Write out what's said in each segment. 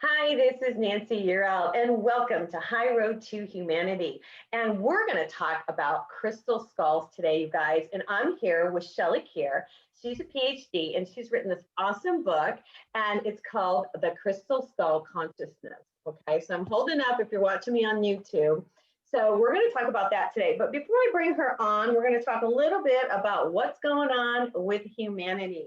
Hi, this is Nancy Yearout, and welcome to High Road to Humanity. And we're going to talk about crystal skulls today, you guys. And I'm here with Shelley Kaehr. She's a PhD, and she's written this awesome book, and it's called The Crystal Skull Consciousness. Okay, so I'm holding up if you're watching me on YouTube. So we're going to talk about that today. But before I bring her on, we're going to talk a little bit about what's going on with humanity.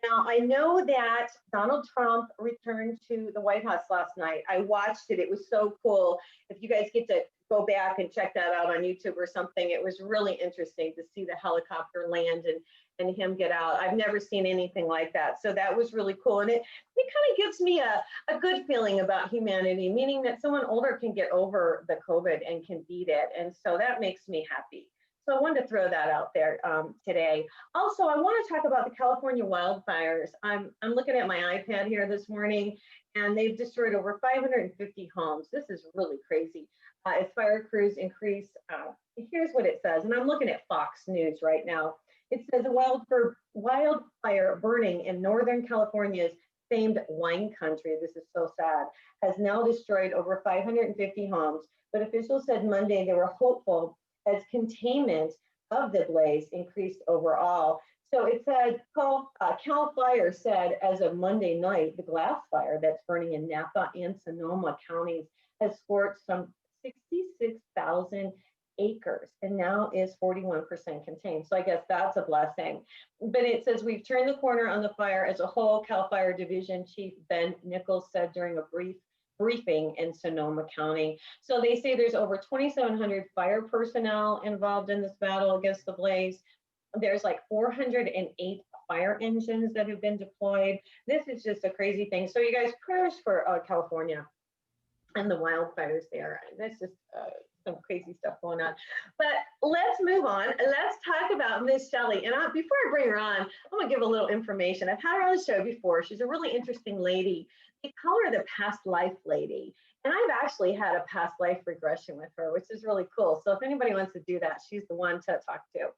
Now, I know that Donald Trump returned to the White House last night. I watched it. It was so cool. If you guys get to go back and check that out on YouTube or something, it was really interesting to see the helicopter land and him get out. I've never seen anything like that. So that was really cool. And it kind of gives me a good feeling about humanity, meaning that someone older can get over the COVID and can beat it. And so that makes me happy. So I wanted to throw that out there today. Also, I want to talk about the California wildfires. I'm looking at my iPad here this morning, and they've destroyed over 550 homes. This is really crazy. As fire crews increase, here's what it says, and I'm looking at Fox News right now. It says a wildfire burning in Northern California's famed wine country, this is so sad, has now destroyed over 550 homes, but officials said Monday they were hopeful as containment of the blaze increased overall. So it said, Cal Fire said as of Monday night, the glass fire that's burning in Napa and Sonoma counties has scorched some 66,000 acres and now is 41% contained. So I guess that's a blessing. But it says we've turned the corner on the fire as a whole, Cal Fire Division Chief Ben Nichols said during a briefing in Sonoma County. So they say there's over 2,700 fire personnel involved in this battle against the blaze. There's like 408 fire engines that have been deployed. This is just a crazy thing. So you guys, prayers for California and the wildfires there. That's just some crazy stuff going on. But let's move on. Let's talk about Miss Shelley. And before I bring her on, I'm going to give a little information. I've had her on the show before. She's a really interesting lady. They call her the past life lady. And I've actually had a past life regression with her, which is really cool. So if anybody wants to do that, she's the one to talk to.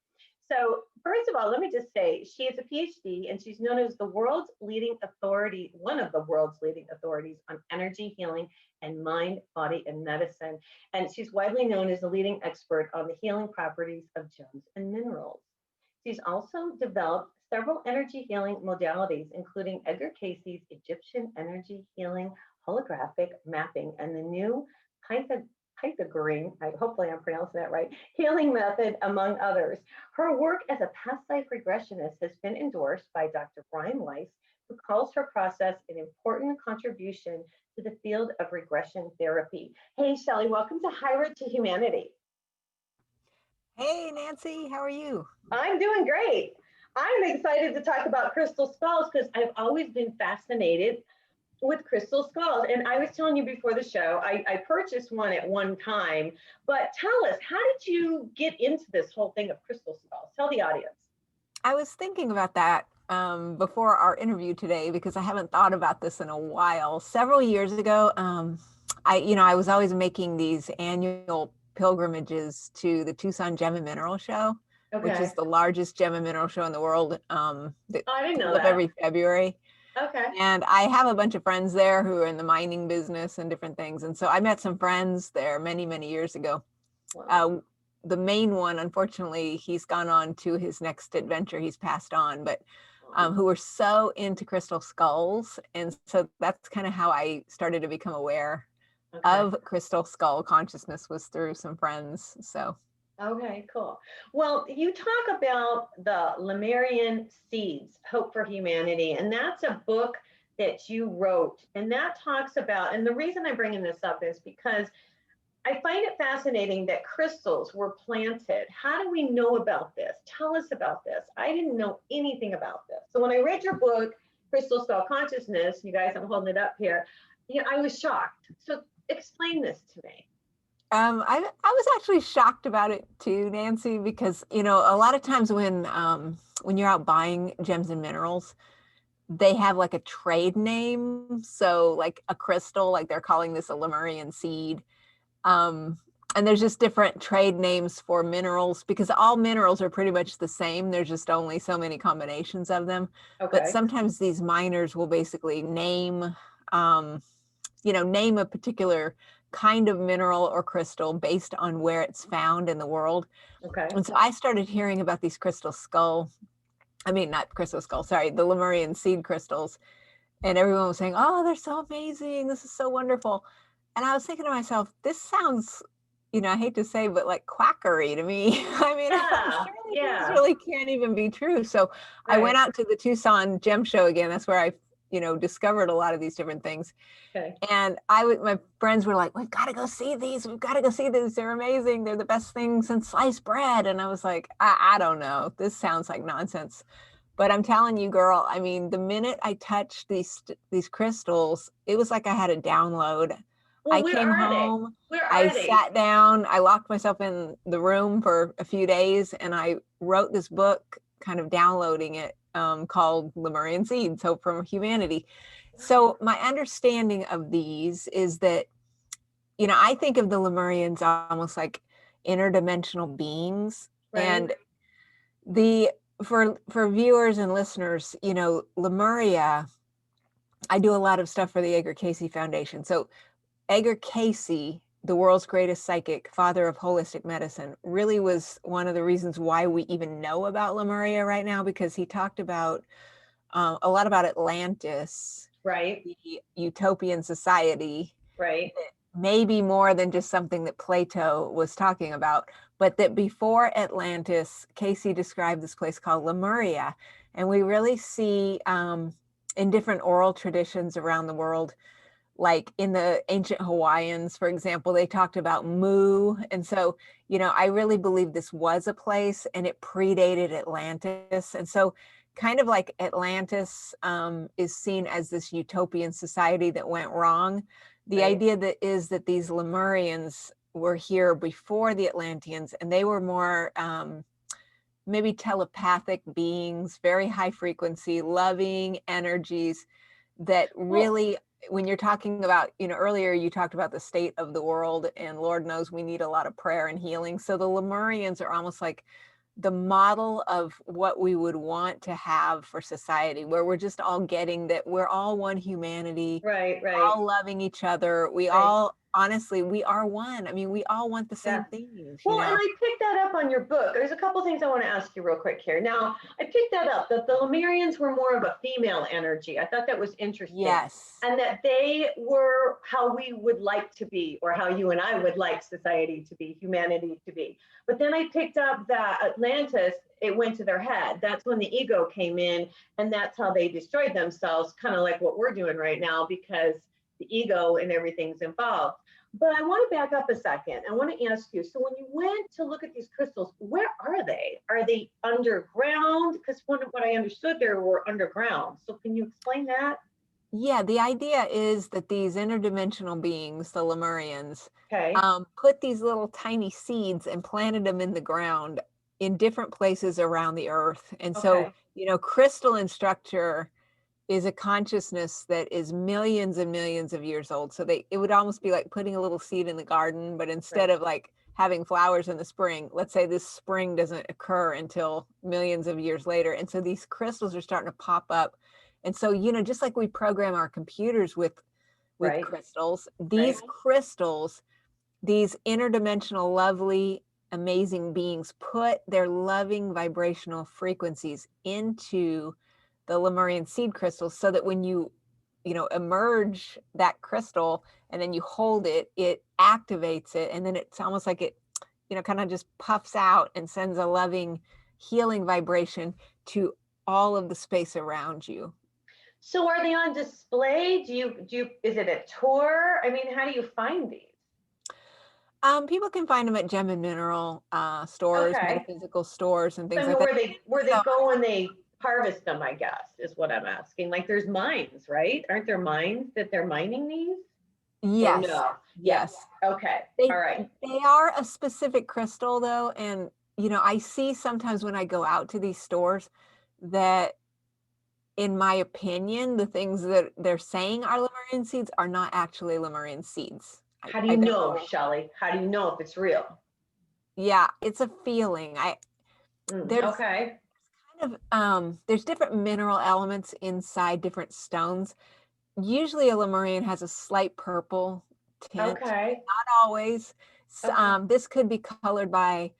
So first of all, let me just say, she is a PhD and she's known as the world's leading authority, one of the world's leading authorities on energy healing and mind, body, and medicine. And she's widely known as a leading expert on the healing properties of gems and minerals. She's also developed several energy healing modalities, including Edgar Cayce's Egyptian energy healing holographic mapping and the new Pythagorean, hopefully I'm pronouncing that right, healing method, among others. Her work as a past life regressionist has been endorsed by Dr. Brian Weiss, who calls her process an important contribution to the field of regression therapy. Hey, Shelley, welcome to High Road to Humanity. Hey, Nancy, how are you? I'm doing great. I'm excited to talk about crystal skulls because I've always been fascinated with crystal skulls. And I was telling you before the show, I purchased one at one time, but tell us, how did you get into this whole thing of crystal skulls? Tell the audience. I was thinking about that before our interview today because I haven't thought about this in a while. Several years ago, I was always making these annual pilgrimages to the Tucson Gem and Mineral Show, which is the largest gem and mineral show in the world. I didn't know that. Every February. Okay. And I have a bunch of friends there who are in the mining business and different things. And so I met some friends there many, many years ago. Wow. The main one, unfortunately, he's gone on to his next adventure. He's passed on, but who were so into crystal skulls. And so that's kind of how I started to become aware of crystal skull consciousness, was through some friends. So. Okay, cool. Well, you talk about the Lemurian Seeds, Hope for Humanity, and that's a book that you wrote, and that talks about, and the reason I'm bringing this up is because I find it fascinating that crystals were planted. How do we know about this? Tell us about this. I didn't know anything about this. So when I read your book, Crystal Skull Consciousness, you guys, I'm holding it up here, I was shocked. So explain this to me. I was actually shocked about it too, Nancy, because, a lot of times when you're out buying gems and minerals, they have like a trade name. So like a crystal, like they're calling this a Lemurian seed. And there's just different trade names for minerals because all minerals are pretty much the same. There's just only so many combinations of them. Okay. But sometimes these miners will basically name, name a particular kind of mineral or crystal based on where it's found in the world. Okay. And so I started hearing about these the Lemurian seed crystals. And everyone was saying, oh, they're so amazing. This is so wonderful. And I was thinking to myself, this sounds, I hate to say, but like quackery to me. I mean, this really can't even be true. So I went out to the Tucson Gem Show again. That's where I, discovered a lot of these different things. Okay. And my friends were like, we've got to go see these. We've got to go see these. They're amazing. They're the best thing since sliced bread. And I was like, I don't know. This sounds like nonsense. But I'm telling you, girl, I mean, the minute I touched these crystals, it was like I had a download. Well, I came home, I sat down, I locked myself in the room for a few days, and I wrote this book, kind of downloading it, called Lemurian Seeds, Hope from Humanity. So my understanding of these is that, I think of the Lemurians almost like interdimensional beings. Right. And for viewers and listeners, Lemuria, I do a lot of stuff for the Edgar Cayce Foundation. So Edgar Cayce, the world's greatest psychic, father of holistic medicine, really was one of the reasons why we even know about Lemuria right now, because he talked about a lot about Atlantis, right? The utopian society, right? Maybe more than just something that Plato was talking about, but that before Atlantis, Cayce described this place called Lemuria. And we really see in different oral traditions around the world, like in the ancient Hawaiians, for example, they talked about Mu. And so, I really believe this was a place and it predated Atlantis. And so kind of like Atlantis is seen as this utopian society that went wrong. The idea that these Lemurians were here before the Atlanteans, and they were more maybe telepathic beings, very high frequency, loving energies that really, when you're talking about, earlier you talked about the state of the world, and Lord knows we need a lot of prayer and healing. So the Lemurians are almost like the model of what we would want to have for society, where we're just all getting that we're all one humanity, right, all loving each other. We all, honestly, we are one. I mean, we all want the same things. Well, and I picked that up on your book. There's a couple things I want to ask you real quick here. Now, I picked that up, that the Lemurians were more of a female energy. I thought that was interesting. Yes. And that they were how we would like to be, or how you and I would like society to be, humanity to be. But then I picked up that Atlantis, it went to their head. That's when the ego came in, and that's how they destroyed themselves, kind of like what we're doing right now, because the ego and everything's involved. But I want to back up a second. I want to ask you, so when you went to look at these crystals, where are they? Are they underground? Because what I understood, they were underground. So can you explain that? Yeah, the idea is that these interdimensional beings, the Lemurians, okay. Put these little tiny seeds and planted them in the ground in different places around the earth. And so, crystalline structure is a consciousness that is millions and millions of years old. So it would almost be like putting a little seed in the garden, but instead of like having flowers in the spring, let's say this spring doesn't occur until millions of years later. And so these crystals are starting to pop up. And so, just like we program our computers with crystals, these crystals, these interdimensional, lovely, amazing beings put their loving vibrational frequencies into the Lemurian seed crystals, so that when you emerge that crystal and then you hold it, it activates it, and then it's almost like it kind of just puffs out and sends a loving, healing vibration to all of the space around you. So are they on display? Is it a tour? I mean, how do you find these? People can find them at gem and mineral stores, metaphysical stores, and things like that. Where they go and they harvest them, I guess, is what I'm asking. Like, there's mines, right? Aren't there mines that they're mining these? Yes. No? Yes. Okay. All right. They are a specific crystal, though, and I see sometimes when I go out to these stores that, in my opinion, the things that they're saying are Lemurian seeds are not actually Lemurian seeds. How do you know, Shelley? How do you know if it's real? Yeah, it's a feeling. There's kind of there's different mineral elements inside different stones. Usually a Lemurian has a slight purple tint, Okay. not always. Okay. This could be colored by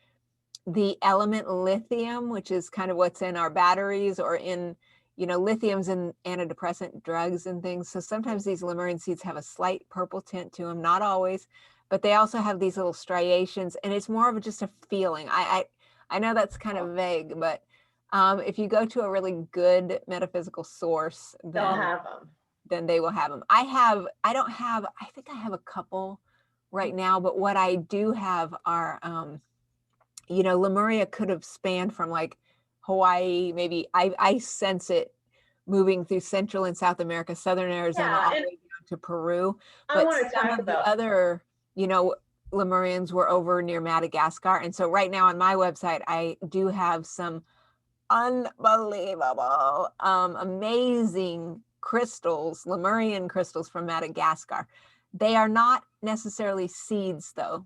the element lithium, which is kind of what's in our batteries or in, lithium's in antidepressant drugs and things. So sometimes these Lemurian seeds have a slight purple tint to them, not always, but they also have these little striations, and it's more of just a feeling. I know that's kind of vague, but if you go to a really good metaphysical source, They'll have them. then they will have them. I think I have a couple right now, but what I do have are, Lemuria could have spanned from like Hawaii, maybe I sense it moving through Central and South America, Southern Arizona, Yeah, all the and way down to Peru. I But want to some talk of the about. other, Lemurians were over near Madagascar. And so right now on my website, I do have some unbelievable, amazing crystals, Lemurian crystals from Madagascar. They are not necessarily seeds, though.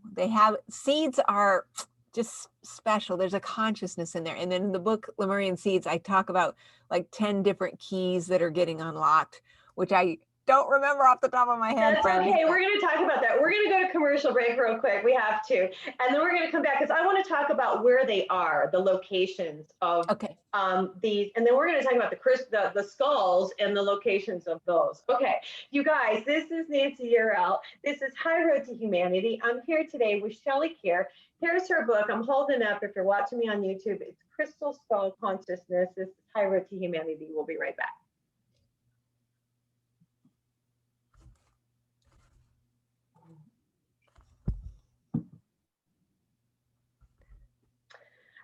Seeds are just special. There's a consciousness in there. And then in the book Lemurian Seeds, I talk about like 10 different keys that are getting unlocked, which I don't remember off the top of my head. That's friends, okay. but We're going to talk about that. We're going to go to commercial break real quick. We have to. And then we're going to come back because I want to talk about where they are, the locations of okay. these. And then we're going to talk about the skulls and the locations of those. Okay, you guys, this is Nancy Urel. This is High Road to Humanity. I'm here today with Shelley Kaehr. Here's her book. I'm holding up. If you're watching me on YouTube, it's Crystal Skull Consciousness. This is High Road to Humanity. We'll be right back.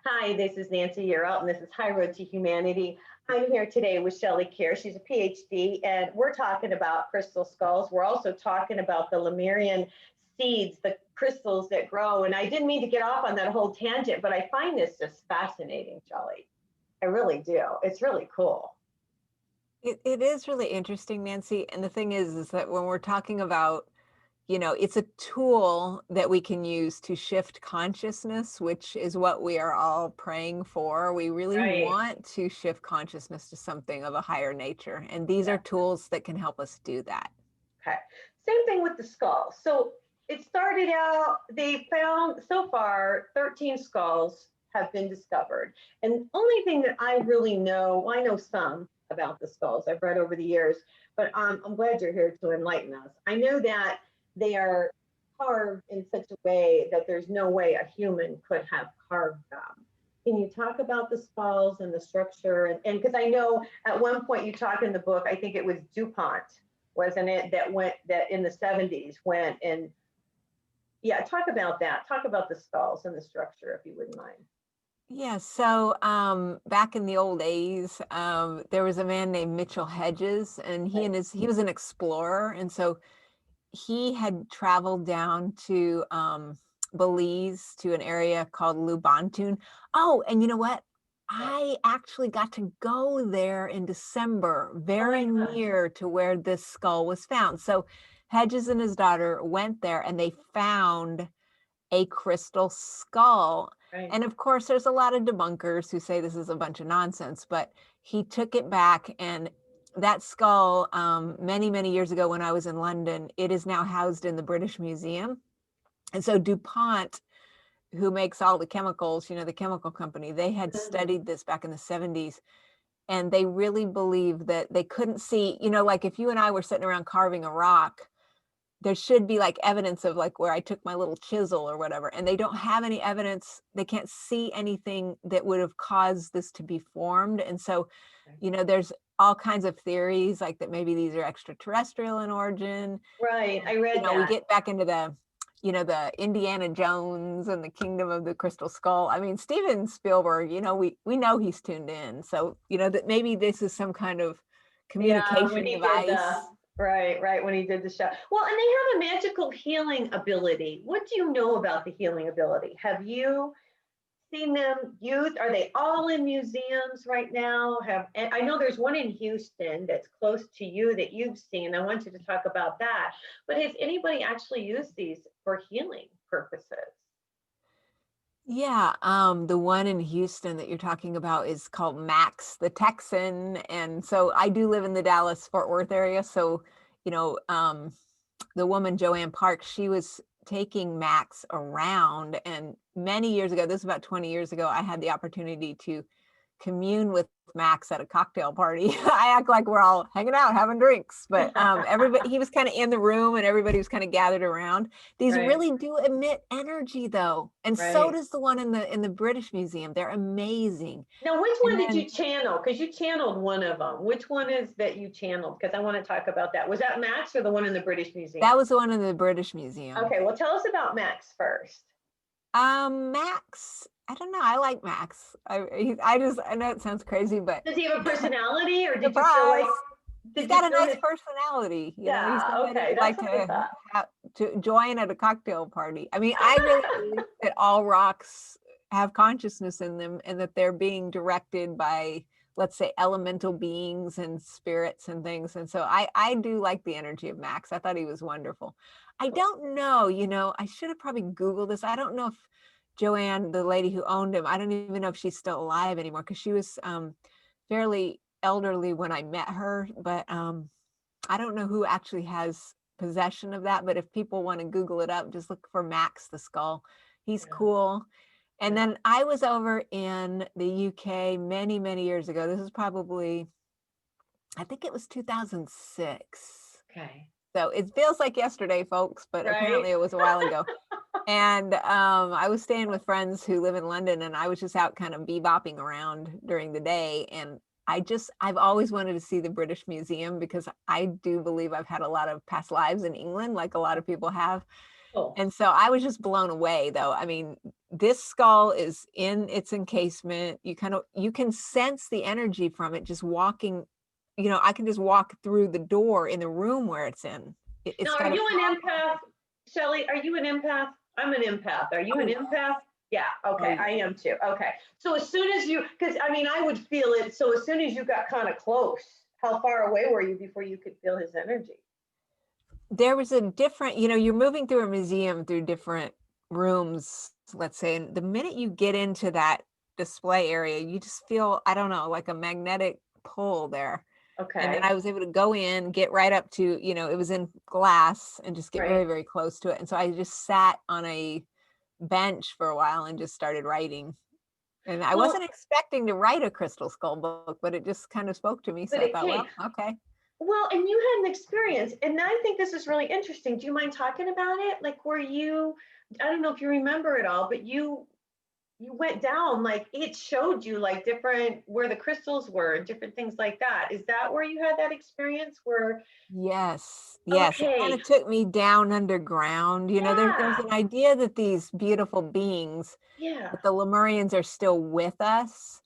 Hi, this is Nancy Urel, and this is High Road to Humanity. I'm here today with Shelley Kaehr. She's a PhD, and we're talking about crystal skulls. We're also talking about the Lemurian seeds, the crystals that grow. And I didn't mean to get off on that whole tangent, but I find this just fascinating, Shelley. I really do. It's really cool. It is really interesting, Nancy. And the thing is that when we're talking about, it's a tool that we can use to shift consciousness, which is what we are all praying for. We really want to shift consciousness to something of a higher nature. And these are tools that can help us do that. Okay. Same thing with the skull. So it started out, they found so far 13 skulls have been discovered. And the only thing that I really know, well, I know some about the skulls I've read over the years, but I'm glad you're here to enlighten us. I know that they are carved in such a way that there's no way a human could have carved them. Can you talk about the skulls and the structure? And because I know at one point you talk in the book, I think it was DuPont, wasn't it, that in the 70s went and, yeah, talk about that. Talk about the skulls and the structure, if you wouldn't mind. Yeah, so back in the old days, there was a man named Mitchell Hedges, and he was an explorer, and so he had traveled down to Belize, to an area called Lubantun. Oh, and you know what? I actually got to go there in December, very near to where this skull was found. So Hedges and his daughter went there and they found a crystal skull. Right. And of course, there's a lot of debunkers who say this is a bunch of nonsense, but he took it back, and that skull, many, many years ago when I was in London, it is now housed in the British Museum. And so DuPont, who makes all the chemicals, the chemical company, they had studied this back in the 70s. And they really believe that they couldn't see, like if you and I were sitting around carving a rock, there should be like evidence of like where I took my little chisel or whatever. And they don't have any evidence. They can't see anything that would have caused this to be formed. And so, there's all kinds of theories like that maybe these are extraterrestrial in origin. Right. I read that. We get back into the Indiana Jones and the Kingdom of the Crystal Skull. I mean, Steven Spielberg, we know he's tuned in. So, that maybe this is some kind of communication device. Right, when he did the show. Well, and they have a magical healing ability. What do you know about the healing ability? Have you seen them used? Are they all in museums right now? And I know there's one in Houston that's close to you that you've seen. I want you to talk about that. But has anybody actually used these for healing purposes? Yeah, the one in Houston that you're talking about is called Max the Texan. And so I do live in the Dallas-Fort Worth area. So the woman Joanne Park, she was taking Max around, and many years ago, this is about 20 years ago, I had the opportunity to commune with Max at a cocktail party. I act like we're all hanging out, having drinks, but everybody, he was kind of in the room and everybody was kind of gathered around. These really do emit energy though. And so does the one in the British Museum. They're amazing. Now, which one did you channel? Because you channeled one of them. Which one is that you channeled? Because I want to talk about that. Was that Max or the one in the British Museum? That was the one in the British Museum. Okay, well, tell us about Max first. Max, I don't know. I like Max. I know it sounds crazy, but does he have a personality, or did you feel like he's got a nice personality? Okay, like to join at a cocktail party. I mean, I really believe that all rocks have consciousness in them, and that they're being directed by, let's say, elemental beings and spirits and things. And so I do like the energy of Max. I thought he was wonderful. I don't know, I should have probably Googled this. I don't know if Joanne, the lady who owned him, I don't even know if she's still alive anymore, because she was fairly elderly when I met her, but I don't know who actually has possession of that. But if people want to Google it up, just look for Max the skull. He's cool. And then I was over in the UK many, many years ago. This is probably, I think it was 2006. Okay. So it feels like yesterday, folks, but apparently it was a while ago. And I was staying with friends who live in London, and I was just out kind of bebopping around during the day. And I've always wanted to see the British Museum, because I do believe I've had a lot of past lives in England, like a lot of people have. Oh. And so I was just blown away, though. I mean, this skull is in its encasement. You can sense the energy from it just walking. I can just walk through the door in the room where it's in. Now, are you an empath, Shelley? Are you an empath? I'm an empath. Are you an empath? Yeah. Okay. I am too. Okay. So as soon as because I would feel it. So as soon as you got kind of close, how far away were you before you could feel his energy? There was a different, you're moving through a museum through different rooms, let's say, and the minute you get into that display area, you just feel, I don't know, like a magnetic pull there. Okay. And then I was able to go in, get right up to, it was in glass, and just get very, very close to it. And so I just sat on a bench for a while and just started writing. And I wasn't expecting to write a crystal skull book, but it just kind of spoke to me. So I thought, well, okay. Well, and you had an experience, and I think this is really interesting. Do you mind talking about it? Like, I don't know if you remember it all, but you went down, like it showed you like different, where the crystals were, different things like that. Is that where you had that experience where? Yes. It kind of took me down underground. There's an idea that these beautiful beings, that the Lemurians are still with us.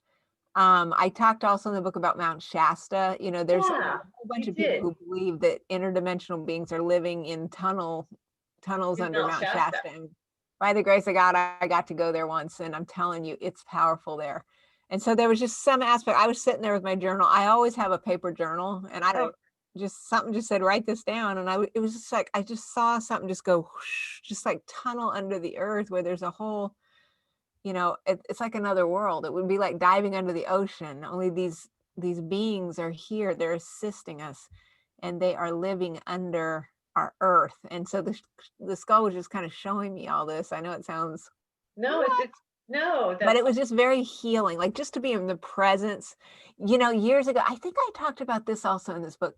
I talked also in the book about Mount Shasta. There's a whole bunch of people who believe that interdimensional beings are living in tunnels under Mount Shasta. And by the grace of God, I got to go there once, and I'm telling you, it's powerful there. And so there was just some aspect. I was sitting there with my journal. I always have a paper journal, and something just said, write this down. And it was just like, I just saw something just go whoosh, just like tunnel under the earth, where there's a whole, it's like another world. It would be like diving under the ocean. Only these beings are here. They're assisting us, and they are living under our earth. And so the skull was just kind of showing me all this. I know it sounds but it was just very healing, like just to be in the presence. Years ago, I think I talked about this also in this book.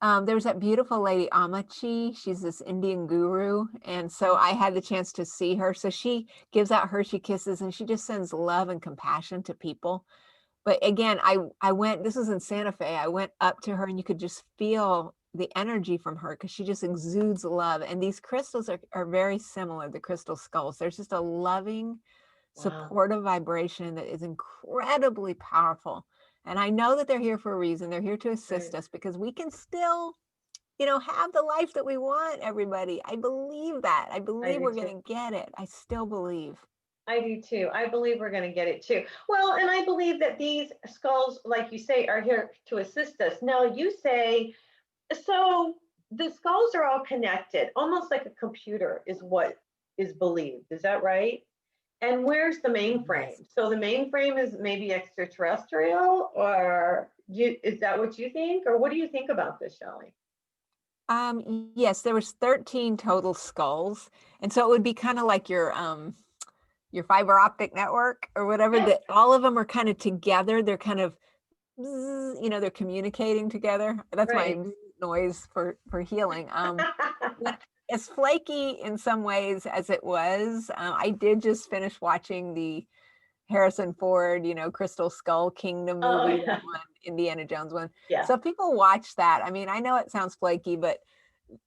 There was that beautiful lady Amachi. She's this Indian guru, and so I had the chance to see her. So she gives out Hershey kisses, and she just sends love and compassion to people. But again, I went, this was in Santa Fe, I went up to her, and you could just feel the energy from her, because she just exudes love. And these crystals are very similar, the crystal skulls. There's just a loving, supportive vibration that is incredibly powerful. And I know that they're here for a reason. They're here to assist us, because we can still, have the life that we want, everybody. I believe that. I believe we're going to get it. I still believe. I do too. I believe we're going to get it too. Well, and I believe that these skulls, like you say, are here to assist us. Now, you say, so the skulls are all connected, almost like a computer is what is believed. Is that right? And where's the mainframe? So the mainframe is maybe extraterrestrial, or is that what you think? Or what do you think about this, Shelley? Yes, there was 13 total skulls. And so it would be kind of like your fiber optic network or whatever, Yes. that all of them are kind of together. They're kind of, they're communicating together. That's my Right. noise for healing. But as flaky in some ways as it was, I did just finish watching the Harrison Ford, Crystal Skull Kingdom Oh, movie, yeah. that one, Indiana Jones one. Yeah. So people watch that. I mean, I know it sounds flaky, but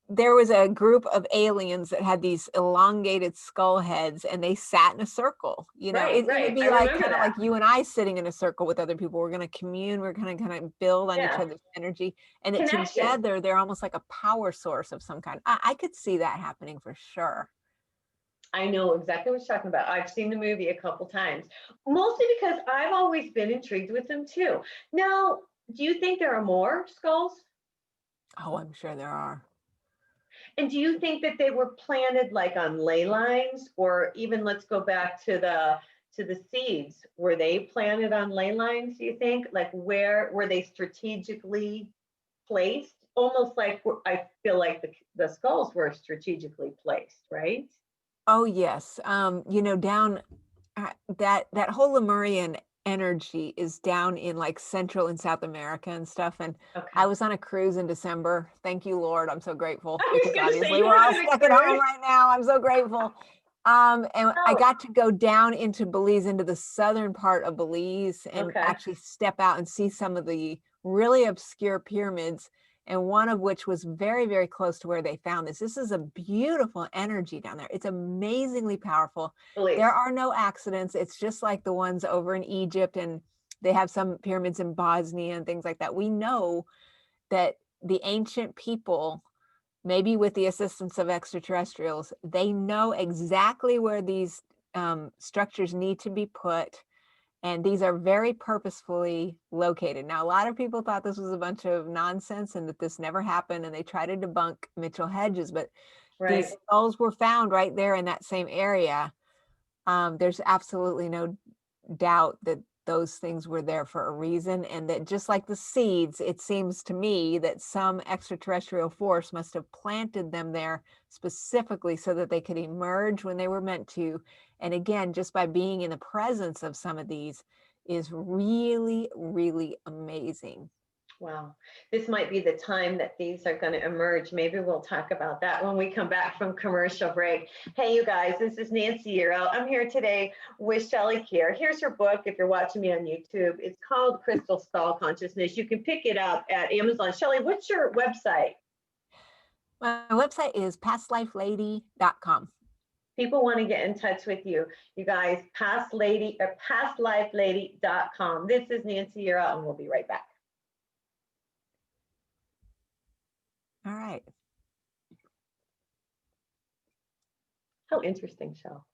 there was a group of aliens that had these elongated skull heads and they sat in a circle. Right, It would right. I be like remember kind of that. like you and I sitting in a circle with other people. We're going to commune, we're going to kind of build on each Yeah. other's energy, and that Connection. together they're almost like a power source of some kind. I could see that happening for sure. I know exactly what you're talking about. I've seen the movie a couple times, mostly because I've always been intrigued with them too. Now, do you think there are more skulls? Oh, I'm sure there are. And do you think that they were planted like on ley lines, or even let's go back to the seeds? Were they planted on ley lines, do you think? Like where were they strategically placed? Almost like I feel like the skulls were strategically placed, right? Oh yes. Down that whole Lemurian energy is down in like Central and South America and stuff. And I Okay. was on a cruise in December. Thank you, Lord. I'm so grateful I was because gonna say obviously you we're went all on a stuck at home cruise. right now. I'm so grateful. And I Oh, got to go down into Belize, into the southern part of Belize, and okay. actually step out and see some of the really obscure pyramids, and one of which was very, very close to where they found this. This is a beautiful energy down there. It's amazingly powerful. There Beliefs. are no accidents. It's just like the ones over in Egypt, and they have some pyramids in Bosnia and things like that. We know that the ancient people, maybe with the assistance of extraterrestrials, they know exactly where these structures need to be put. And these are very purposefully located. Now, a lot of people thought this was a bunch of nonsense and that this never happened. And they try to debunk Mitchell Hedges, but these Right. skulls were found right there in that same area. There's absolutely no doubt that those things were there for a reason, and that just like the seeds, it seems to me that some extraterrestrial force must have planted them there specifically so that they could emerge when they were meant to. And again, just by being in the presence of some of these is really, really amazing. Wow. This might be the time that these are going to emerge. Maybe we'll talk about that when we come back from commercial break. Hey, you guys, this is Nancy Yearout. I'm here today with Shelley Kaehr. Here's her book if you're watching me on YouTube. It's called Crystal Skull Consciousness. You can pick it up at Amazon. Shelley, what's your website? My website is pastlifelady.com. People want to get in touch with you. You guys, pastlifelady.com. This is Nancy Yearout, and we'll be right back. All right. How interesting, Shell.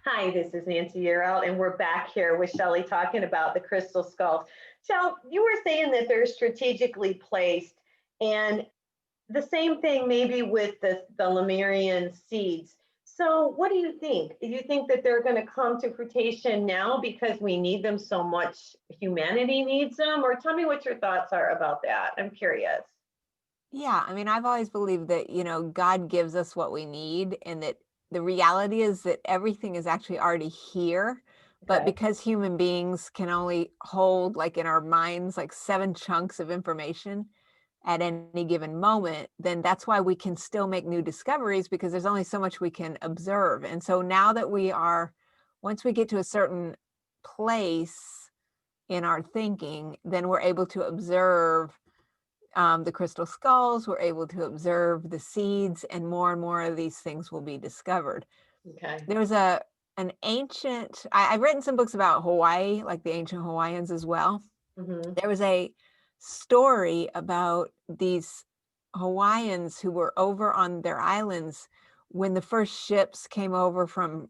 Hi, this is Nancy Yearout, and we're back here with Shelley talking about the crystal skulls. Shell, you were saying that they're strategically placed, and the same thing maybe with the Lemurian seeds. So what do you think? Do you think that they're going to come to fruition now because we need them so much, humanity needs them? Or tell me what your thoughts are about that. I'm curious. Yeah, I mean, I've always believed that, God gives us what we need, and that the reality is that everything is actually already here. But Okay. because human beings can only hold, like in our minds, like 7 chunks of information at any given moment, then that's why we can still make new discoveries, because there's only so much we can observe. And so now that once we get to a certain place in our thinking, then we're able to observe the crystal skulls, we're able to observe the seeds, and more of these things will be discovered. Okay. There was an ancient, I've written some books about Hawaii, like the ancient Hawaiians as well. Mm-hmm. There was a story about these Hawaiians who were over on their islands when the first ships came over from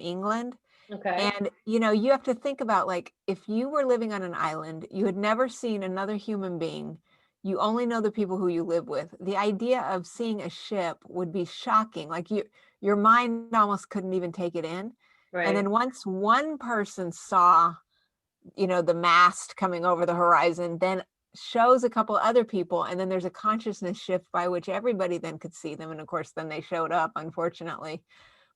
England. Okay. And you have to think about, like, if you were living on an island, you had never seen another human being, you only know the people who you live with. The idea of seeing a ship would be shocking. Like, your mind almost couldn't even take it in. And Right. then once one person saw, the mast coming over the horizon, then shows a couple other people, and then there's a consciousness shift by which everybody then could see them. And of course, then they showed up, unfortunately.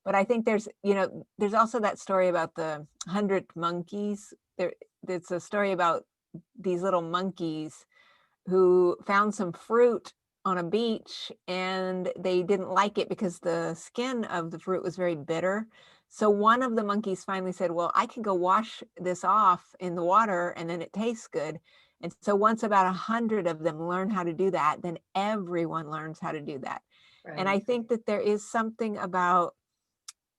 But I think there's, there's also that story about the 100 monkeys. It's a story about these little monkeys who found some fruit on a beach, and they didn't like it because the skin of the fruit was very bitter. So one of the monkeys finally said, well, I can go wash this off in the water and then it tastes good. And so once about 100 of them learn how to do that, then everyone learns how to do that. Right. And I think that there is something about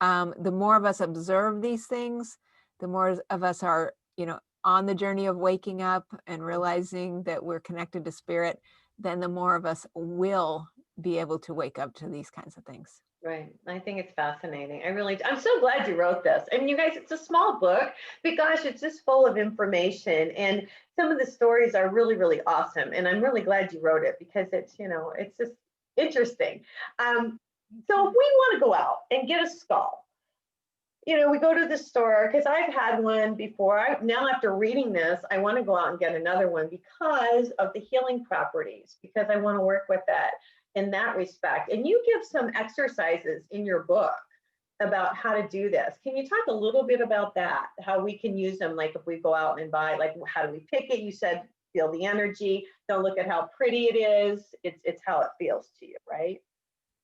the more of us observe these things, the more of us are, on the journey of waking up and realizing that we're connected to spirit, then the more of us will be able to wake up to these kinds of things. Right. I think it's fascinating. I'm so glad you wrote this. I mean, you guys, it's a small book, but gosh, it's just full of information. And some of the stories are really, really awesome. And I'm really glad you wrote it because it's, it's just interesting. So if we want to go out and get a skull, we go to the store, because I've had one before. Now after reading this, I want to go out and get another one because of the healing properties, because I want to work with that in that respect. And you give some exercises in your book about how to do this. Can you talk a little bit about that? How we can use them, like if we go out and buy, like how do we pick it? You said feel the energy. Don't look at how pretty it is. It's how it feels to you, right?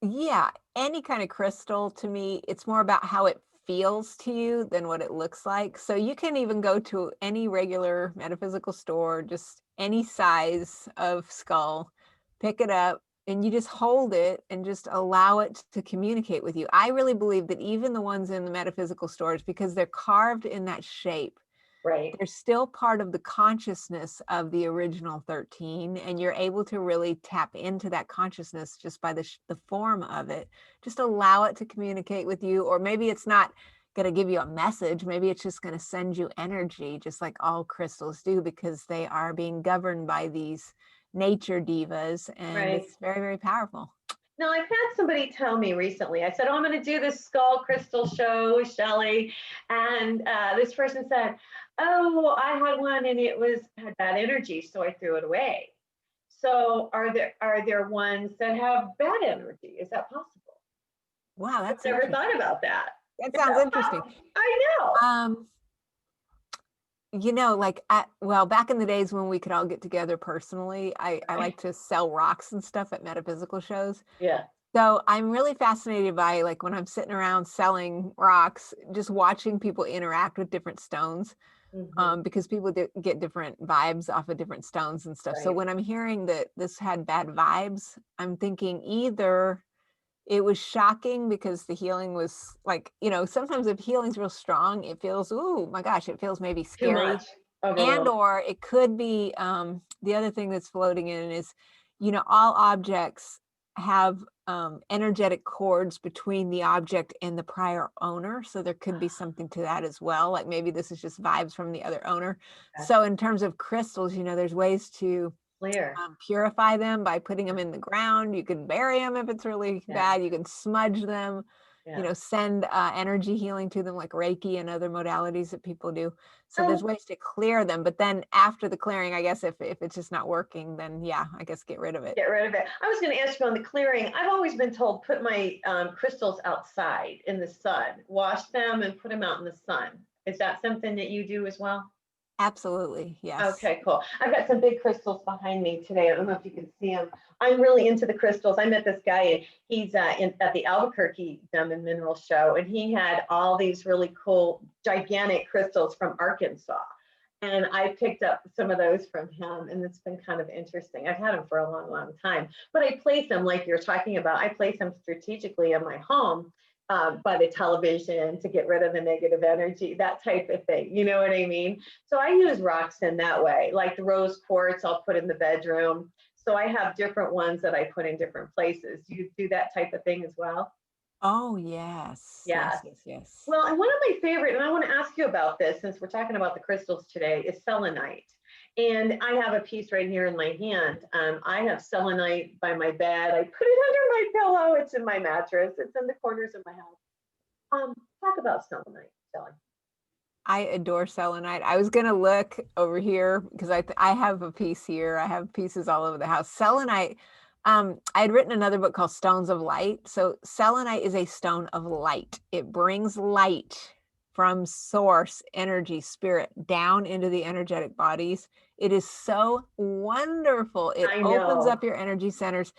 Yeah, any kind of crystal, to me, it's more about how it feels to you than what it looks like. So you can even go to any regular metaphysical store, just any size of skull, pick it up, and you just hold it and just allow it to communicate with you. I really believe that even the ones in the metaphysical stores, because they're carved in that shape, right, they're still part of the consciousness of the original 13, and you're able to really tap into that consciousness just by the form of it. Just allow it to communicate with you, or maybe it's not going to give you a message. Maybe it's just going to send you energy, just like all crystals do, because they are being governed by these nature divas, and right. It's very, very powerful. Now, I've had somebody tell me recently, I said, I'm going to do this skull crystal show, Shelley. And this person said, oh, I had one and it had bad energy, so I threw it away. So are there ones that have bad energy? Is that possible? Wow, that's I've never thought about that. That sounds interesting. I know. Back in the days when we could all get together personally, I like to sell rocks and stuff at metaphysical shows. Yeah. So I'm really fascinated by, like, when I'm sitting around selling rocks, just watching people interact with different stones, because people get different vibes off of different stones and stuff. Right. So when I'm hearing that this had bad vibes, I'm thinking either it was shocking because the healing was like, sometimes if healing's real strong, it feels, oh my gosh, it feels maybe scary. And or it could be, the other thing that's floating in is, all objects have energetic cords between the object and the prior owner. So there could be something to that as well. Like maybe this is just vibes from the other owner. Okay. So in terms of crystals, there's ways to purify them by putting them in the ground. You can bury them if it's really bad. You can smudge them, send energy healing to them, like Reiki and other modalities that people do. So there's ways to clear them. But then after the clearing, I guess if it's just not working, then I guess get rid of it. Get rid of it. I was going to ask you on the clearing. I've always been told put my crystals outside in the sun, wash them and put them out in the sun. Is that something that you do as well? Absolutely, yes. Okay, cool. I've got some big crystals behind me today. I don't know if you can see them. I'm really into the crystals. I met this guy, and he's at the Albuquerque Gem and Mineral Show, and he had all these really cool, gigantic crystals from Arkansas. And I picked up some of those from him, and it's been kind of interesting. I've had them for a long, long time, but I place them like you're talking about. I place them strategically in my home. By the television to get rid of the negative energy, that type of thing. You know what I mean? So I use rocks in that way, like the rose quartz I'll put in the bedroom. So I have different ones that I put in different places. Do you do that type of thing as well? Oh, yes. Yes. Yes. Well, and one of my favorite, and I want to ask you about this since we're talking about the crystals today, is selenite. And I have a piece right here in my hand. I have selenite by my bed. I put it under my pillow. It's in my mattress. It's in the corners of my house. Talk about selenite, Shelley. I adore selenite. I was gonna look over here because I have a piece here. I have pieces all over the house. Selenite. I had written another book called Stones of Light. So selenite is a stone of light. It brings light from source, energy, spirit down into the energetic bodies. It is so wonderful. It I opens know. up your energy centers.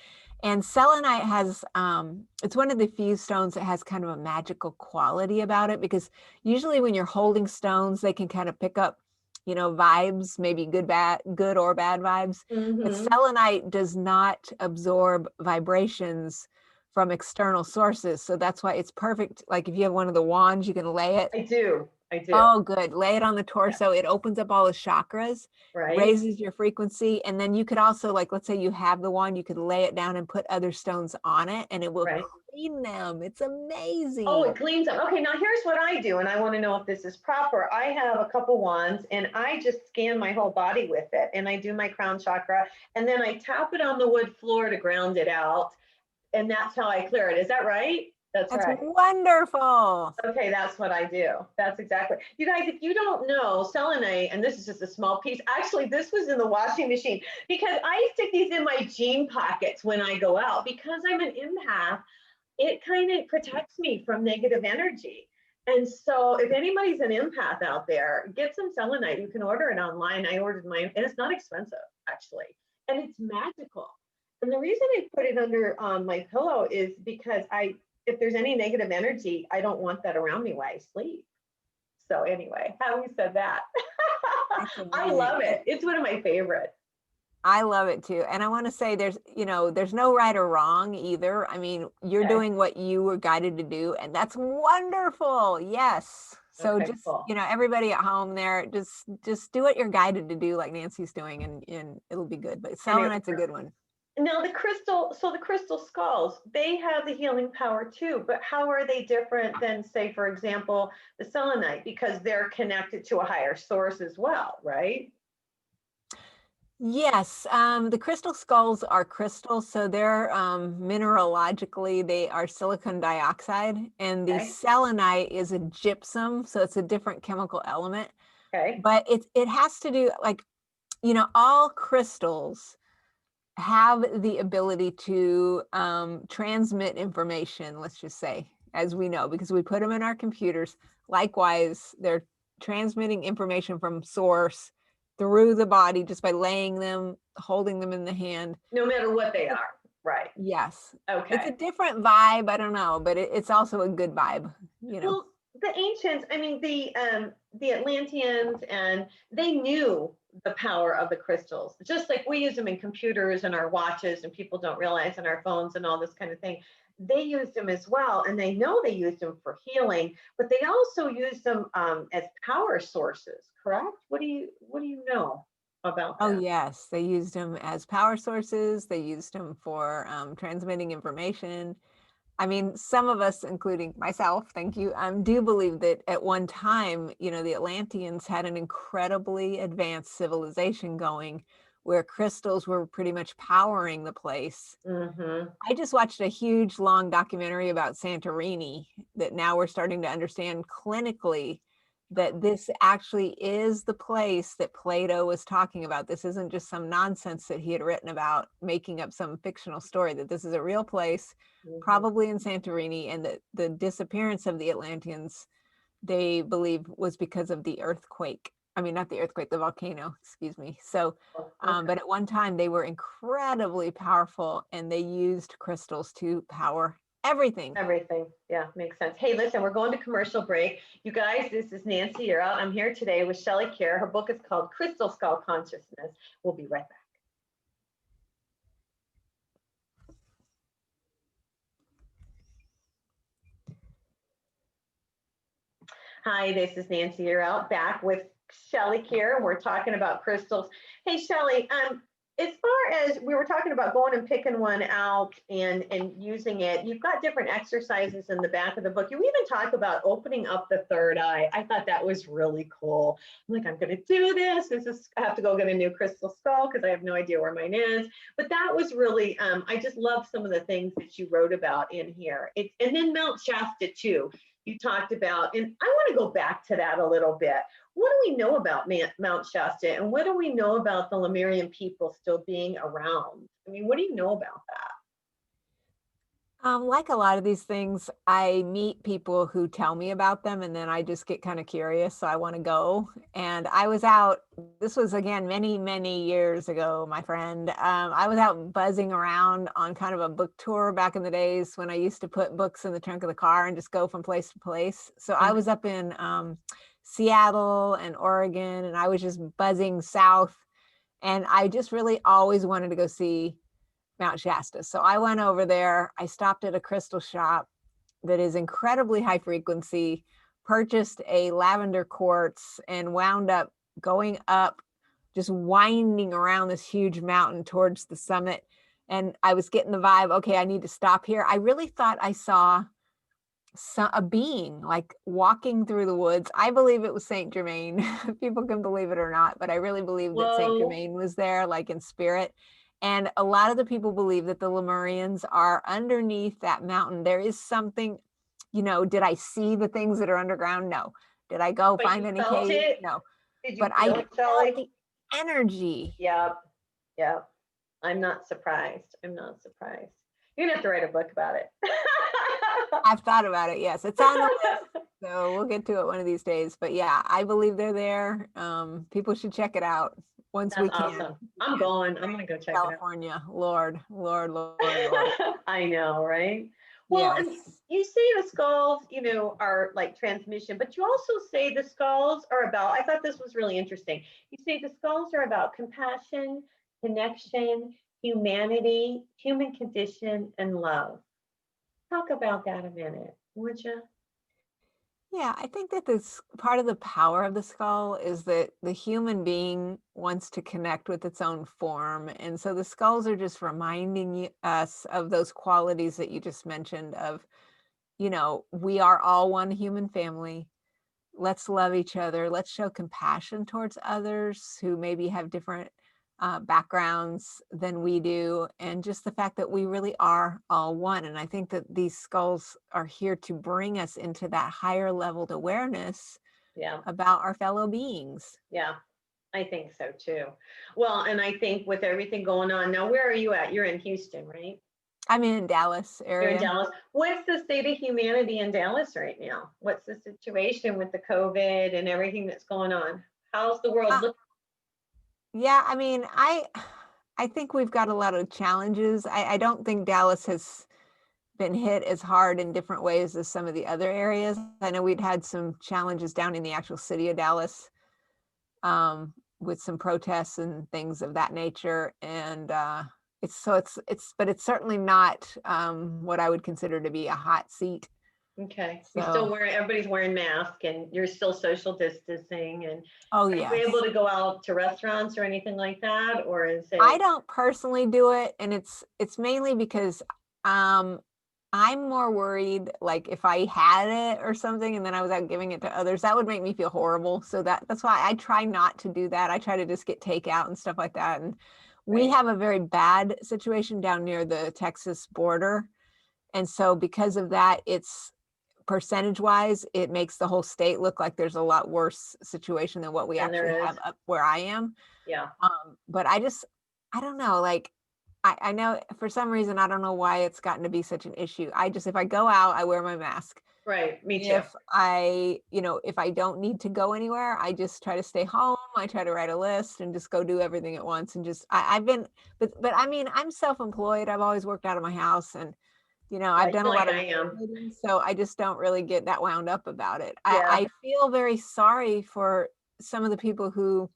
And selenite has, it's one of the few stones that has kind of a magical quality about it, because usually when you're holding stones, they can kind of pick up, vibes, maybe good or bad vibes. But Mm-hmm. selenite does not absorb vibrations from external sources. So that's why it's perfect. Like if you have one of the wands, you can lay it. I do. I do. Oh, good. Lay it on the Yeah. torso. It opens up all the chakras, Right. raises your frequency. And then you could also, like, let's say you have the wand, you could lay it down and put other stones on it, and it will Right. clean them. It's amazing. Oh, it cleans them. Okay, now here's what I do, and I want to know if this is proper. I have a couple wands, and I just scan my whole body with it, and I do my crown chakra, and then I tap it on the wood floor to ground it out, and that's how I clear it. Is that right? That's That's right. wonderful. Okay, that's what I do. That's exactly. You guys, if you don't know, selenite, and this is just a small piece. Actually, this was in the washing machine because I stick these in my jean pockets when I go out because I'm an empath. It kind of protects me from negative energy. And so if anybody's an empath out there, get some selenite. You can order it online. I ordered mine, and it's not expensive, actually. And it's magical. And the reason I put it under my pillow is because if there's any negative energy, I don't want that around me while I sleep. So anyway, having said that, I love it. It's one of my favorites. I love it too. And I want to say there's no right or wrong either. I mean, you're doing what you were guided to do, and that's wonderful. Yes. So Okay, just, cool. Everybody at home there, just do what you're guided to do, like Nancy's doing, and it'll be good. But selenite's a good one. Now the crystal skulls, they have the healing power too, but how are they different than, say, for example, the selenite? Because they're connected to a higher source as well, right? Yes, the crystal skulls are crystals, so they're mineralogically, they are silicon dioxide, and the selenite is a gypsum, so it's a different chemical element. Okay. But it has to do, like, all crystals have the ability to transmit information, let's just say, as we know, because we put them in our computers. Likewise, they're transmitting information from source through the body just by laying them, holding them in the hand. No matter what they are, right? Yes. Okay. It's a different vibe, I don't know, but it's also a good vibe, Well, the ancients, I mean, the Atlanteans, and they knew the power of the crystals, just like we use them in computers and our watches, and people don't realize, in our phones and all this kind of thing. They used them as well, and they know they used them for healing, but they also used them as power sources. Correct? What do you know about that? Oh yes, they used them as power sources. They used them for transmitting information. I mean, some of us, including myself, thank you, do believe that at one time, the Atlanteans had an incredibly advanced civilization going, where crystals were pretty much powering the place. Mm-hmm. I just watched a huge, long documentary about Santorini that now we're starting to understand clinically that this actually is the place that Plato was talking about. This isn't just some nonsense that he had written about, making up some fictional story, that this is a real place, probably in Santorini, and that the disappearance of the Atlanteans, they believe, was because of the earthquake. I mean, not the earthquake, the volcano, excuse me. So, but at one time they were incredibly powerful, and they used crystals to power everything. Yeah, makes sense. Hey, listen, we're going to commercial break. You guys, this is Nancy Kaehr. I'm here today with Shelley Kaehr. Her book is called Crystal Skull Consciousness. We'll be right back. Hi, this is Nancy Kaehr, back with Shelley Kaehr, and we're talking about crystals. Hey, Shelley, as far as we were talking about going and picking one out and using it, you've got different exercises in the back of the book. You even talk about opening up the third eye. I thought that was really cool. I'm like, I'm going to do this. I have to go get a new crystal skull because I have no idea where mine is. But that was really, I just love some of the things that you wrote about in here. And then Mount Shasta too. you talked about, and I want to go back to that a little bit. What do we know about Mount Shasta, and what do we know about the Lemurian people still being around? I mean, what do you know about that? Like a lot of these things, I meet people who tell me about them and then I just get kind of curious. So I want to go. And I was out, this was again, many, many years ago, my friend. I was out buzzing around on kind of a book tour back in the days when I used to put books in the trunk of the car and just go from place to place. So I was up in Seattle and Oregon, and I was just buzzing south. And I just really always wanted to go see Mount Shasta. So I went over there. I stopped at a crystal shop that is incredibly high frequency, purchased a lavender quartz, and wound up going up, just winding around this huge mountain towards the summit. And I was getting the vibe, okay, I need to stop here. I really thought I saw a being like walking through the woods. I believe it was Saint Germain. People can believe it or not, but I really believe that Saint Germain was there, like in spirit. And a lot of the people believe that the Lemurians are underneath that mountain. There is something, did I see the things that are underground? No. Did I go find any caves? No. But I felt the energy. Yep. Yep. I'm not surprised. I'm not surprised. You're gonna have to write a book about it. I've thought about it. Yes, it's on the list. So we'll get to it one of these days. But yeah, I believe they're there. People should check it out once we can. Awesome. I'm going. I'm gonna go check California. It out. Lord. I know, right? Well, yes. And you say the skulls, are like transmission, but you also say the skulls are about, I thought this was really interesting. You say the skulls are about compassion, connection, humanity, human condition, and love. Talk about that a minute, would you? Yeah, I think that this part of the power of the skull is that the human being wants to connect with its own form. And so the skulls are just reminding us of those qualities that you just mentioned of, we are all one human family. Let's love each other. Let's show compassion towards others who maybe have different backgrounds than we do, and just the fact that we really are all one. And I think that these skulls are here to bring us into that higher leveled awareness about our fellow beings. Yeah, I think so too. Well, and I think with everything going on now, where are you at? You're in Houston, right? I'm in Dallas area. You're in Dallas. What's the state of humanity in Dallas right now? What's the situation with the COVID and everything that's going on? How's the world looking? Yeah, I mean, I think we've got a lot of challenges. I don't think Dallas has been hit as hard in different ways as some of the other areas. I know we'd had some challenges down in the actual city of Dallas with some protests and things of that nature. And it's certainly not what I would consider to be a hot seat. Okay. So, you're still everybody's wearing masks and you're still social distancing, and are you able to go out to restaurants or anything like that? Or is it? I don't personally do it, and it's mainly because I'm more worried, like if I had it or something and then I was out giving it to others, that would make me feel horrible. So that's why I try not to do that. I try to just get takeout and stuff like that. And we have a very bad situation down near the Texas border. And so because of that, it's percentage wise, it makes the whole state look like there's a lot worse situation than what we actually have up where I am. Yeah. But I don't know, like I know for some reason, I don't know why it's gotten to be such an issue. If I go out, I wear my mask. Right. Me too. If I don't need to go anywhere, I just try to stay home. I try to write a list and just go do everything at once. And just, but I mean, I'm self-employed. I've always worked out of my house, and I've done a lot of meetings, so I just don't really get that wound up about it. I feel very sorry for some of the people who,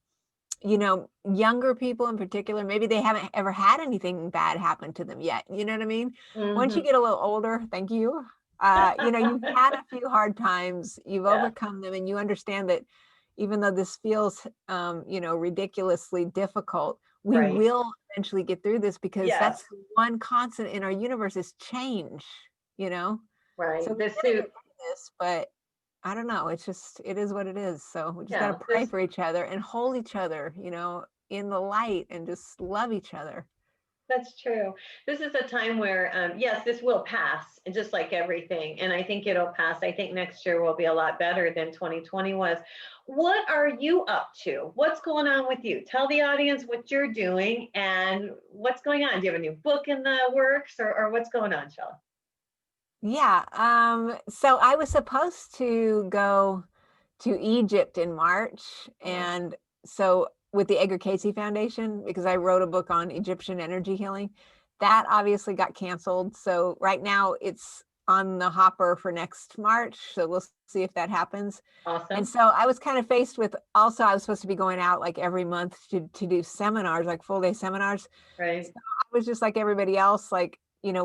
younger people in particular, maybe they haven't ever had anything bad happen to them yet. You know what I mean? Mm-hmm. Once you get a little older, thank you. You've had a few hard times, you've overcome them, and you understand that even though this feels, ridiculously difficult, we will eventually get through this, because that's the one constant in our universe is change, Right. So this, but I don't know. It is what it is. So we just got to pray for each other and hold each other, in the light, and just love each other. That's true. This is a time where, yes, this will pass, and just like everything. And I think it'll pass. I think next year will be a lot better than 2020 was. What are you up to? What's going on with you? Tell the audience what you're doing and what's going on. Do you have a new book in the works, or what's going on, Shelley? Yeah. So I was supposed to go to Egypt in March. Oh, And so with the Edgar Casey Foundation, because I wrote a book on Egyptian energy healing, that obviously got canceled. So right now it's on the hopper for next March. So we'll see if that happens. And awesome. so I was kind of faced with, also I was supposed to be going out like every month to do seminars, like full day seminars. So Right. I was just like everybody else, like,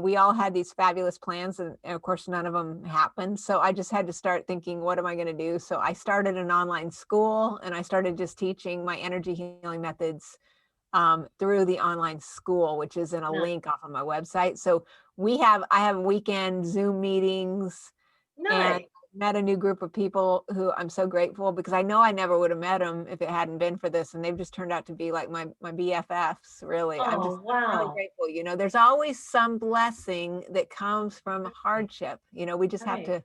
we all had these fabulous plans, and of course none of them happened. So I just had to start thinking, what am I going to do? So I started an online school, and I started just teaching my energy healing methods through the online school, which is in a No, link off of my website. So I have weekend Zoom meetings, and nice. met a new group of people who I'm so grateful, because I know I never would have met them if it hadn't been for this, and they've just turned out to be like my BFFs. Really, I'm Oh, really wow. grateful. There's always some blessing that comes from Right. hardship. We just have Right. to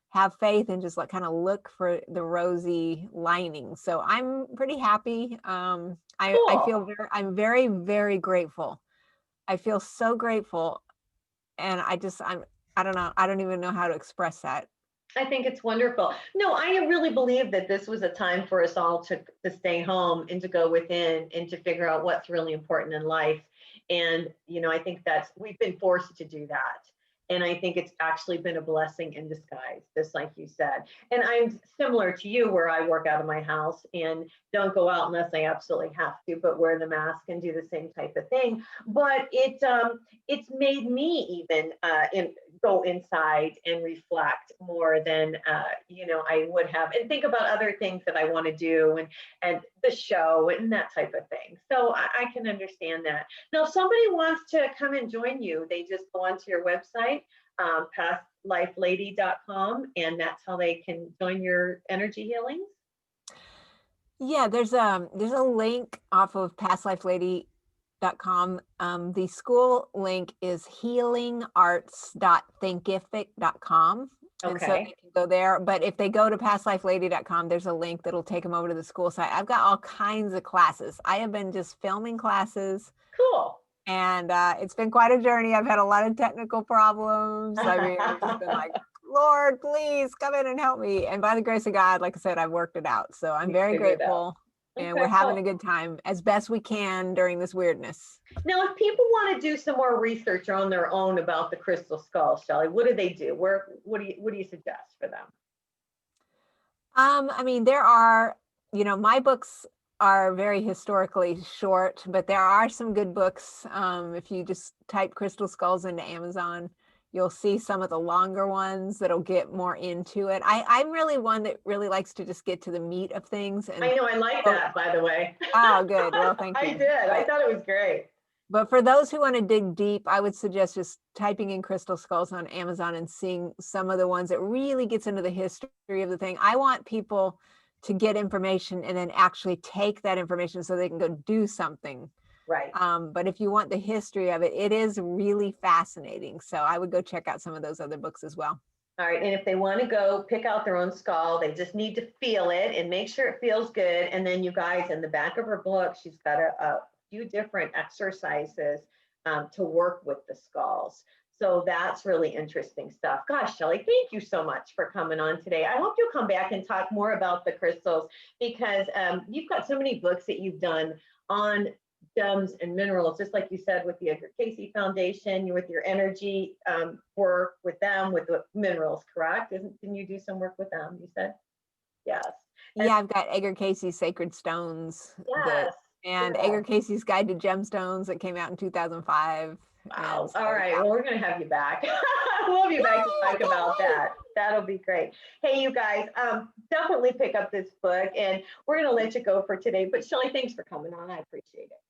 have faith and just like kind of look for the rosy lining. So I'm pretty happy. I Cool. feel I'm very, very grateful. I feel so grateful, and I don't know. I don't even know how to express that. I think it's wonderful. No, I really believe that this was a time for us all to stay home and to go within and to figure out what's really important in life. And, I think we've been forced to do that. And I think it's actually been a blessing in disguise, just like you said. And I'm similar to you, where I work out of my house and don't go out unless I absolutely have to, but wear the mask and do the same type of thing. But it's made me even go inside and reflect more than I would have, and think about other things that I want to do, and the show and that type of thing. So I can understand that. Now, if somebody wants to come and join you, they just go onto your website, pastlifelady.com, and that's how they can join your energy healings. Yeah, there's a link off of pastlifelady.com. The school link is healingarts.thinkific.com. And so they Okay, can go there. But if they go to pastlifelady.com, there's a link that'll take them over to the school site. I've got all kinds of classes. I have been just filming classes, cool. and it's been quite a journey. I've had a lot of technical problems. I mean, I've just been like, Lord, please come in and help me. And by the grace of God, like I said, I've worked it out. So I'm You very figured it out. grateful. And we're Okay, having cool. a good time as best we can during this weirdness. Now, if people want to do some more research on their own about the crystal skull, Shelley, what do they do? What do you suggest for them? I mean, there are, my books are very historically short, but there are some good books. If you just type crystal skulls into Amazon, you'll see some of the longer ones that'll get more into it. I'm really one that really likes to just get to the meat of things. I And know, I like oh, that, by the way. oh, good. Well, thank I you. did. I But thought it was great. But for those who want to dig deep, I would suggest just typing in crystal skulls on Amazon and seeing some of the ones that really gets into the history of the thing. I want people to get information and then actually take that information so they can go do something. Right. But if you want the history of it, it is really fascinating. So I would go check out some of those other books as well. All right. And if they want to go pick out their own skull, they just need to feel it and make sure it feels good. And then, you guys, in the back of her book, she's got a few different exercises to work with the skulls. So that's really interesting stuff. Gosh, Shelley, thank you so much for coming on today. I hope you'll come back and talk more about the crystals, because you've got so many books that you've done on gems and minerals, just like you said, with the Edgar Casey Foundation, with your energy work with them, with the minerals, correct? Didn't you do some work with them, you said? Yes. And Yeah, I've got Edgar Casey's Sacred Stones yes, and Edgar cool. Casey's Guide to Gemstones that came out in 2005. And Wow. so, All right. yeah. Well, we're going to have you back. We'll have you back to Yay, I talk about can't wait. that. That'll be great. Hey, you guys, definitely pick up this book, and we're going to let you go for today. But Shelley, thanks for coming on. I appreciate it.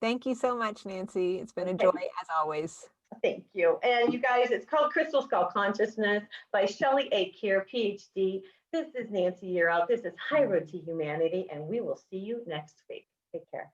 Thank you so much, Nancy. It's been a joy Okay. as always. Thank you. And you guys, it's called Crystal Skull Consciousness by Shelley Kaehr, PhD. This is Nancy Year Out. This is High Road to Humanity, and we will see you next week. Take care.